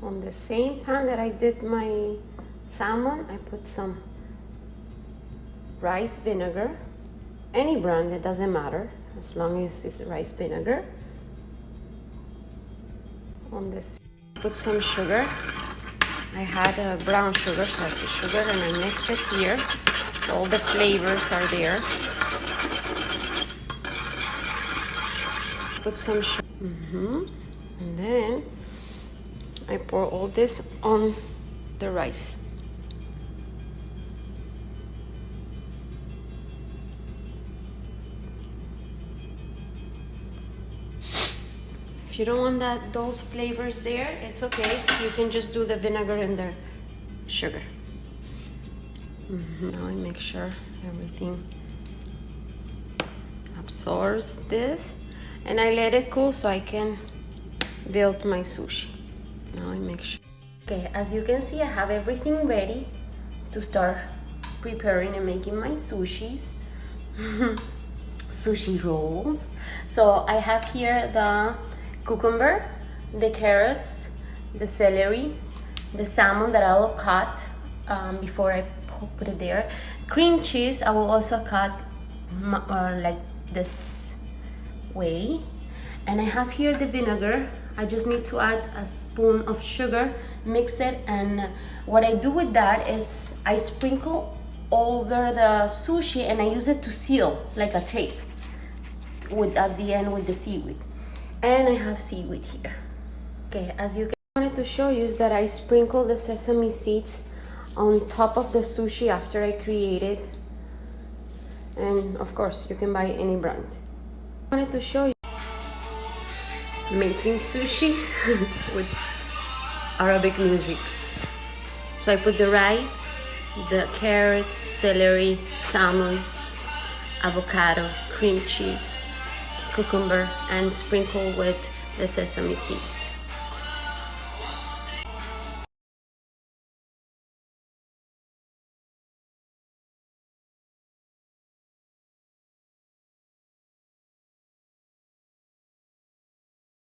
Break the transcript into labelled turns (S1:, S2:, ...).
S1: On the same pan that I did my salmon, I put some rice vinegar, any brand, it doesn't matter, as long as it's rice vinegar. On this, put some sugar. I had brown sugar, so I put sugar and I mix it here, so all the flavors are there. Put some sugar, and then I pour all this on the rice. If you don't want those flavors there, it's okay. You can just do the vinegar and the sugar. Now I make sure everything absorbs this, and I let it cool so I can build my sushi. Now I make sure. Okay, as you can see, I have everything ready to start preparing and making my sushis. Sushi rolls. So I have here the cucumber, the carrots, the celery, the salmon that I will cut before I put it there. Cream cheese, I will also cut like this way. And I have here the vinegar. I just need to add a spoon of sugar, mix it, and what I do with that is I sprinkle over the sushi and I use it to seal like a tape at the end with the seaweed. And I have seaweed here. Okay, as you wanted to show you is that I sprinkle the sesame seeds on top of the sushi after I create it. And of course, you can buy any brand. I wanted to show you making sushi with Arabic music. So I put the rice, the carrots, celery, salmon, avocado, cream cheese, cucumber, and sprinkle with the sesame seeds.